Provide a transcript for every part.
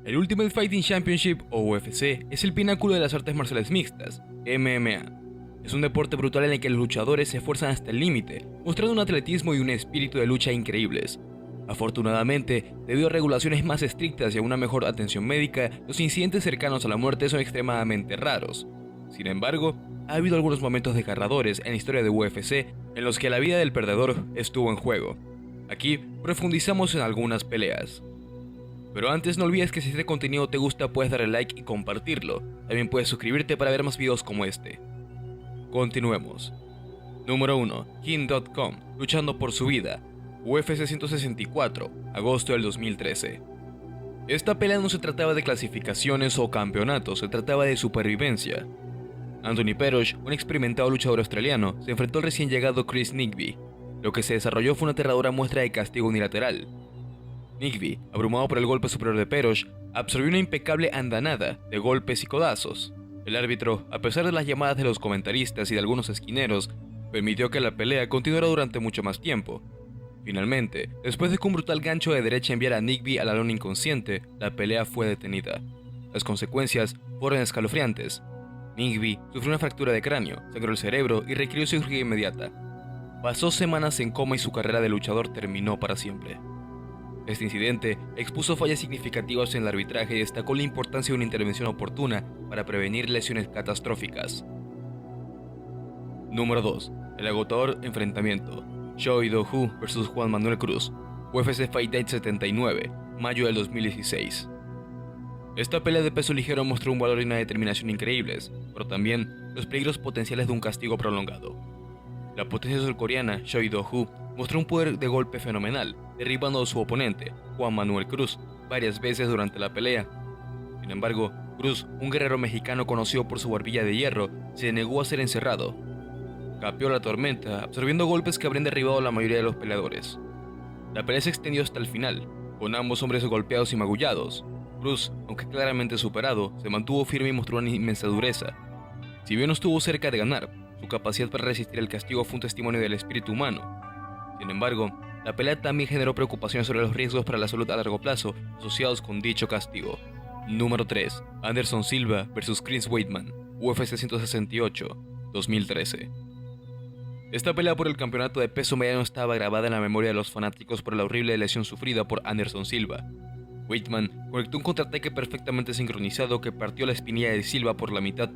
El Ultimate Fighting Championship, o UFC, es el pináculo de las artes marciales mixtas, MMA. Es un deporte brutal en el que los luchadores se esfuerzan hasta el límite, mostrando un atletismo y un espíritu de lucha increíbles. Afortunadamente, debido a regulaciones más estrictas y a una mejor atención médica, los incidentes cercanos a la muerte son extremadamente raros. Sin embargo, ha habido algunos momentos desgarradores en la historia de UFC en los que la vida del perdedor estuvo en juego. Aquí profundizamos en algunas peleas. Pero antes no olvides que si este contenido te gusta puedes darle like y compartirlo. También puedes suscribirte para ver más videos como este. Continuemos. Número 1. King.com, luchando por su vida. UFC 164, agosto del 2013. Esta pelea no se trataba de clasificaciones o campeonatos, se trataba de supervivencia. Anthony Pettis, un experimentado luchador australiano, se enfrentó al recién llegado Chris Nigby. Lo que se desarrolló fue una aterradora muestra de castigo unilateral. Nigby, abrumado por el golpe superior de Pettis, absorbió una impecable andanada de golpes y codazos. El árbitro, a pesar de las llamadas de los comentaristas y de algunos esquineros, permitió que la pelea continuara durante mucho más tiempo. Finalmente, después de que un brutal gancho de derecha enviara a Nigby a la lona inconsciente, la pelea fue detenida. Las consecuencias fueron escalofriantes. Nigby sufrió una fractura de cráneo, sangró el cerebro y requirió cirugía inmediata. Pasó semanas en coma y su carrera de luchador terminó para siempre. Este incidente expuso fallas significativas en el arbitraje y destacó la importancia de una intervención oportuna para prevenir lesiones catastróficas. Número 2. El agotador enfrentamiento. Choi Do-Hoo vs Juan Manuel Cruz, UFC Fight Night 79, mayo del 2016. Esta pelea de peso ligero mostró un valor y una determinación increíbles, pero también los peligros potenciales de un castigo prolongado. La potencia surcoreana Choi Do-Hoo mostró un poder de golpe fenomenal, derribando a su oponente, Juan Manuel Cruz, varias veces durante la pelea. Sin embargo, Cruz, un guerrero mexicano conocido por su barbilla de hierro, se negó a ser encerrado. Capeó la tormenta, absorbiendo golpes que habrían derribado a la mayoría de los peleadores. La pelea se extendió hasta el final, con ambos hombres golpeados y magullados. Cruz, aunque claramente superado, se mantuvo firme y mostró una inmensa dureza. Si bien no estuvo cerca de ganar, su capacidad para resistir el castigo fue un testimonio del espíritu humano. Sin embargo, la pelea también generó preocupaciones sobre los riesgos para la salud a largo plazo asociados con dicho castigo. Número 3. Anderson Silva vs Chris Weidman, UFC 168, 2013. Esta pelea por el campeonato de peso mediano estaba grabada en la memoria de los fanáticos por la horrible lesión sufrida por Anderson Silva. Weidman conectó un contraataque perfectamente sincronizado que partió la espinilla de Silva por la mitad.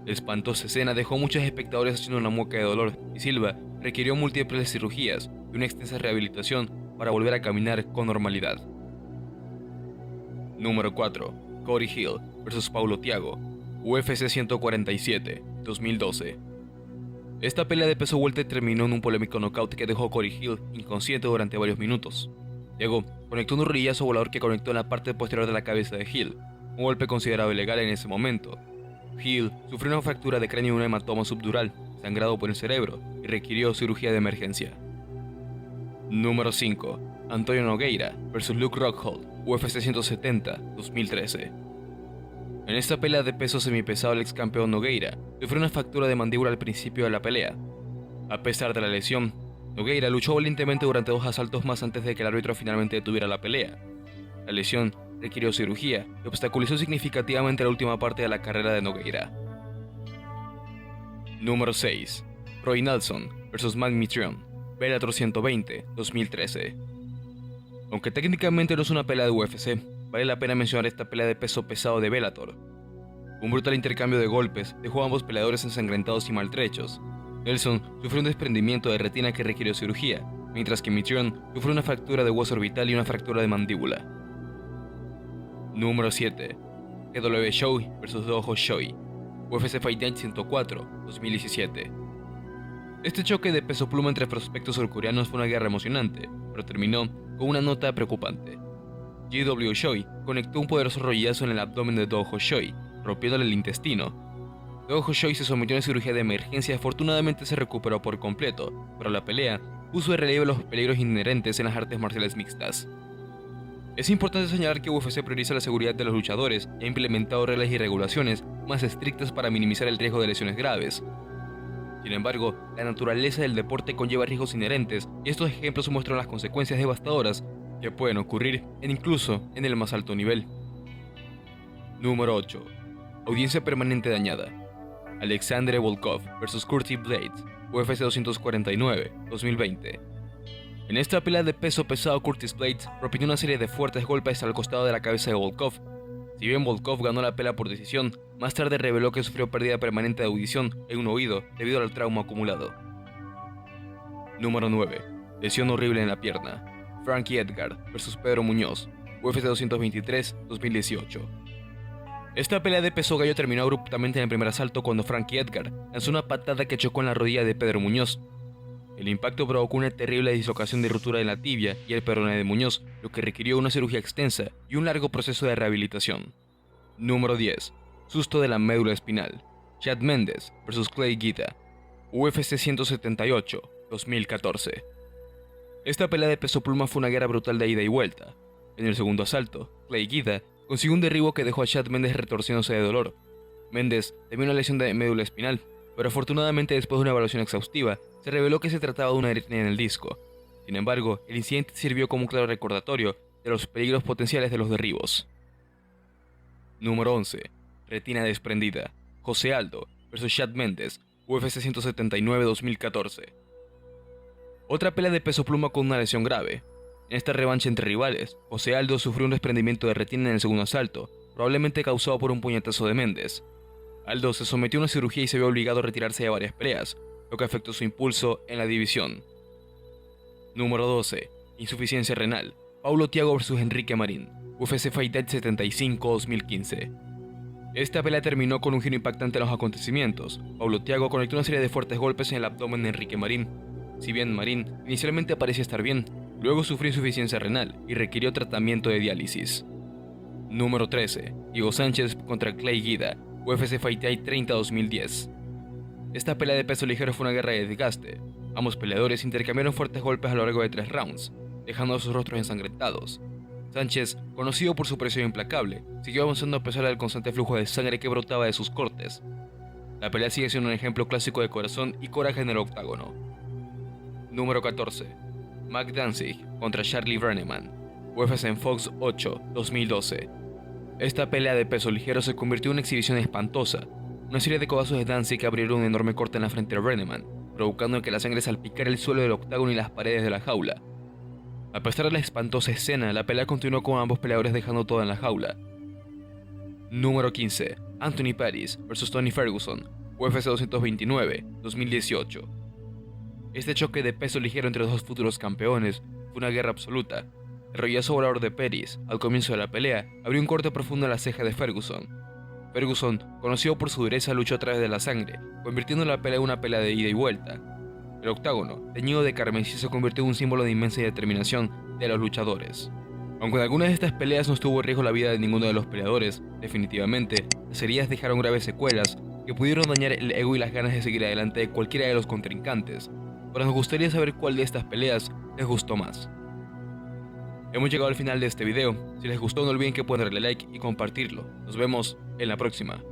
La espantosa escena dejó a muchos espectadores haciendo una mueca de dolor y Silva requirió múltiples cirugías y una extensa rehabilitación para volver a caminar con normalidad. Número 4. Cody Hill vs Paulo Thiago, UFC 147, 2012. Esta pelea de peso welter terminó en un polémico knockout que dejó a Cody Hill inconsciente durante varios minutos. Thiago conectó un rodillazo volador que conectó en la parte posterior de la cabeza de Hill, un golpe considerado ilegal en ese momento. Hill sufrió una fractura de cráneo y un hematoma subdural, sangrado por el cerebro, y requirió cirugía de emergencia. Número 5. Antonio Nogueira vs Luke Rockhold, UFC 170, 2013. En esta pelea de peso semipesado el ex campeón Nogueira sufrió una fractura de mandíbula al principio de la pelea. A pesar de la lesión, Nogueira luchó valientemente durante 2 asaltos más antes de que el árbitro finalmente detuviera la pelea. La lesión requirió cirugía y obstaculizó significativamente la última parte de la carrera de Nogueira. Número 6. Roy Nelson vs Matt Mitrione, Bellator 120, 2013. Aunque técnicamente no es una pelea de UFC, vale la pena mencionar esta pelea de peso pesado de Bellator. Un brutal intercambio de golpes dejó a ambos peleadores ensangrentados y maltrechos. Nelson sufrió un desprendimiento de retina que requirió cirugía, mientras que Mitrione sufrió una fractura de hueso orbital y una fractura de mandíbula. Número 7. TW Choi vs Do-Ho Choi, UFC Fight Night 104, 2017. Este choque de peso pluma entre prospectos surcoreanos fue una guerra emocionante, pero terminó con una nota preocupante. GW Choi conectó un poderoso rodillazo en el abdomen de Do-Ho Choi, rompiéndole el intestino. Do-Ho Choi se sometió a una cirugía de emergencia y afortunadamente se recuperó por completo, pero la pelea puso de relieve los peligros inherentes en las artes marciales mixtas. Es importante señalar que UFC prioriza la seguridad de los luchadores y ha implementado reglas y regulaciones más estrictas para minimizar el riesgo de lesiones graves. Sin embargo, la naturaleza del deporte conlleva riesgos inherentes y estos ejemplos muestran las consecuencias devastadoras que pueden ocurrir incluso en el más alto nivel. Número 8. Audiencia permanente dañada. Alexander Volkov vs Curtis Blades, UFC 249, 2020. En esta pelea de peso pesado, Curtis Blades propinó una serie de fuertes golpes al costado de la cabeza de Volkov. Si bien Volkov ganó la pelea por decisión, más tarde reveló que sufrió pérdida permanente de audición en un oído debido al trauma acumulado. Número 9. Lesión horrible en la pierna. Frankie Edgar vs Pedro Muñoz, UFC 223, 2018. Esta pelea de peso gallo terminó abruptamente en el primer asalto cuando Frankie Edgar lanzó una patada que chocó en la rodilla de Pedro Muñoz. El impacto provocó una terrible dislocación de ruptura en la tibia y el peroné de Muñoz, lo que requirió una cirugía extensa y un largo proceso de rehabilitación. Número 10. Susto de la médula espinal. Chad Mendes vs Clay Guida, UFC 178, 2014. Esta pelea de peso pluma fue una guerra brutal de ida y vuelta. En el segundo asalto, Clay Guida consiguió un derribo que dejó a Chad Mendes retorciéndose de dolor. Mendes tenía una lesión de médula espinal, pero afortunadamente después de una evaluación exhaustiva, se reveló que se trataba de una hernia en el disco. Sin embargo, el incidente sirvió como un claro recordatorio de los peligros potenciales de los derribos. Número 11. Retina desprendida. José Aldo vs Chad Mendes, UFC 179, 2014. Otra pelea de peso pluma con una lesión grave. En esta revancha entre rivales, José Aldo sufrió un desprendimiento de retina en el segundo asalto, probablemente causado por un puñetazo de Mendes. Aldo se sometió a una cirugía y se vio obligado a retirarse de varias peleas, lo que afectó su impulso en la división. Número 12. Insuficiencia renal. Paulo Thiago vs Enrique Marín, UFC Fight Night 75, 2015. Esta pelea terminó con un giro impactante en los acontecimientos. Paulo Thiago conectó una serie de fuertes golpes en el abdomen de Enrique Marín. Si bien Marín inicialmente parecía estar bien, luego sufrió insuficiencia renal y requirió tratamiento de diálisis. Número 13. Diego Sánchez contra Clay Guida, UFC Fight Night 30, 2010. Esta pelea de peso ligero fue una guerra de desgaste. Ambos peleadores intercambiaron fuertes golpes a lo largo de 3 rounds, dejando sus rostros ensangrentados. Sánchez, conocido por su presión implacable, siguió avanzando a pesar del constante flujo de sangre que brotaba de sus cortes. La pelea sigue siendo un ejemplo clásico de corazón y coraje en el octágono. Número 14. Mac Danzig contra Charlie Brenneman, UFC en Fox 8, 2012. Esta pelea de peso ligero se convirtió en una exhibición espantosa. Una serie de codazos de Danzig abrieron un enorme corte en la frente de Brenneman, provocando que la sangre salpicara el suelo del octágono y las paredes de la jaula. A pesar de la espantosa escena, la pelea continuó con ambos peleadores dejando todo en la jaula. Número 15. Anthony Pettis vs Tony Ferguson, UFC 229, 2018. Este choque de peso ligero entre los dos futuros campeones fue una guerra absoluta. El rollazo volador de Pettis, al comienzo de la pelea, abrió un corte profundo en la ceja de Ferguson. Ferguson, conocido por su dureza, luchó a través de la sangre, convirtiendo la pelea en una pelea de ida y vuelta. El octágono, teñido de carmesí, se convirtió en un símbolo de inmensa determinación de los luchadores. Aunque en algunas de estas peleas no estuvo en riesgo la vida de ninguno de los peleadores, definitivamente, las heridas dejaron graves secuelas que pudieron dañar el ego y las ganas de seguir adelante de cualquiera de los contrincantes. Pero nos gustaría saber cuál de estas peleas les gustó más. Hemos llegado al final de este video. Si les gustó, no olviden que pueden darle like y compartirlo. Nos vemos en la próxima.